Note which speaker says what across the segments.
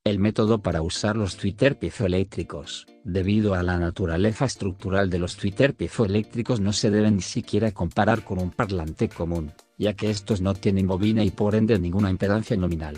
Speaker 1: El método para usar los tweeter piezoeléctricos. Debido a la naturaleza estructural de los tweeter piezoeléctricos no se deben ni siquiera comparar con un parlante común, ya que estos no tienen bobina y por ende ninguna impedancia nominal.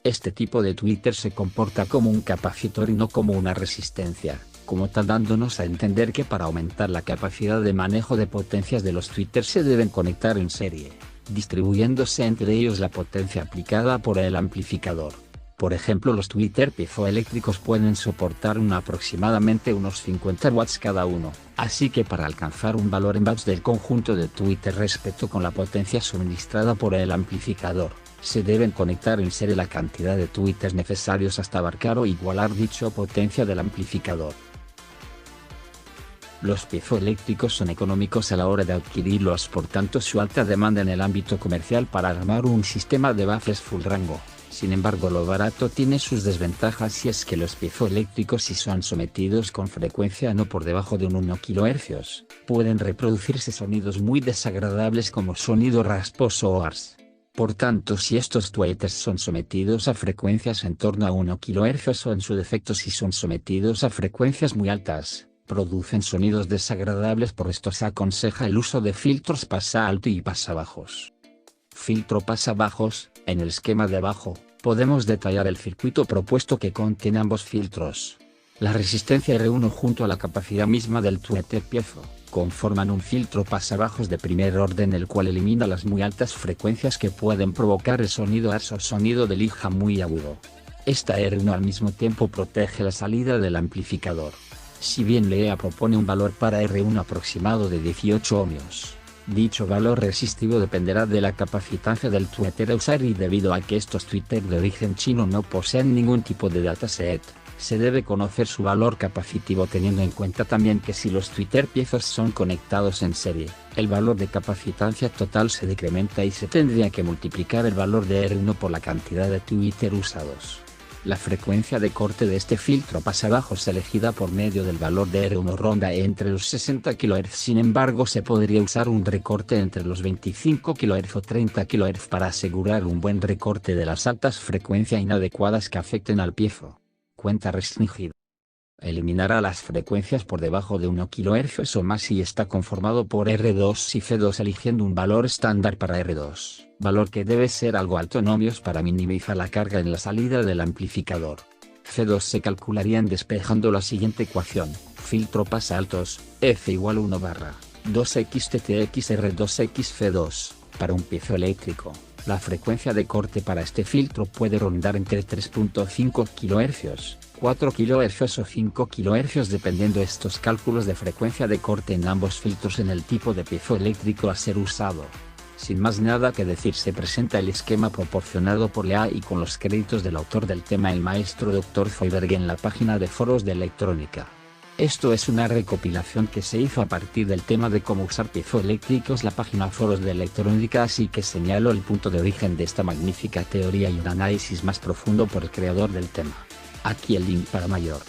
Speaker 1: Este tipo de tweeter se comporta como un capacitor y no como una resistencia, como tal dándonos a entender que para aumentar la capacidad de manejo de potencias de los tweeters se deben conectar en serie, distribuyéndose entre ellos la potencia aplicada por el amplificador. Por ejemplo, los tweeter piezoeléctricos pueden soportar aproximadamente unos 50 watts cada uno, así que para alcanzar un valor en watts del conjunto de tweeter respecto con la potencia suministrada por el amplificador, se deben conectar en serie la cantidad de tweeters necesarios hasta abarcar o igualar dicha potencia del amplificador. Los piezoeléctricos son económicos a la hora de adquirirlos, por tanto su alta demanda en el ámbito comercial para armar un sistema de baffles full rango. Sin embargo, lo barato tiene sus desventajas, y es que los piezoeléctricos, si son sometidos con frecuencia no por debajo de un 1 kHz, pueden reproducirse sonidos muy desagradables como sonido rasposo o ars. Por tanto, si estos tweeters son sometidos a frecuencias en torno a 1 kHz o en su defecto si son sometidos a frecuencias muy altas, producen sonidos desagradables. Por esto se aconseja el uso de filtros pasa alto y pasa bajos. Filtro pasa bajos. En el esquema de abajo, podemos detallar el circuito propuesto que contiene ambos filtros. La resistencia R1 junto a la capacidad misma del tweeter piezo, conforman un filtro pasabajos de primer orden, el cual elimina las muy altas frecuencias que pueden provocar el sonido ars o sonido de lija muy agudo. Esta R1 al mismo tiempo protege la salida del amplificador. Si bien LEA propone un valor para R1 aproximado de 18 ohmios, dicho valor resistivo dependerá de la capacitancia del tweeter a usar, y debido a que estos tweeter de origen chino no poseen ningún tipo de dataset, se debe conocer su valor capacitivo, teniendo en cuenta también que si los tweeter piezos son conectados en serie, el valor de capacitancia total se decrementa y se tendría que multiplicar el valor de R1 por la cantidad de tweeter usados. La frecuencia de corte de este filtro pasabajos elegida por medio del valor de R1 ronda entre los 60 kHz. Sin embargo, se podría usar un recorte entre los 25 kHz o 30 kHz para asegurar un buen recorte de las altas frecuencias inadecuadas que afecten al piezo. Cuenta restringida. Eliminará las frecuencias por debajo de 1 kHz o más y está conformado por R2 y F2, eligiendo un valor estándar para R2, valor que debe ser algo alto en ohmios para minimizar la carga en la salida del amplificador. F2 se calcularían despejando la siguiente ecuación: filtro pasa altos, F igual 1/2xTTXR2XF2, para un piezoeléctrico. La frecuencia de corte para este filtro puede rondar entre 3.5 kHz, 4 kHz o 5 kHz, dependiendo estos cálculos de frecuencia de corte en ambos filtros en el tipo de piezoeléctrico a ser usado. Sin más nada que decir, se presenta el esquema proporcionado por LEA y con los créditos del autor del tema, el maestro Dr. Zoidberg, en la página de foros de electrónica. Esto es una recopilación que se hizo a partir del tema de cómo usar piezoeléctricos, la página foros de electrónica, así que señalo el punto de origen de esta magnífica teoría y un análisis más profundo por el creador del tema. Aquí el link para mayor.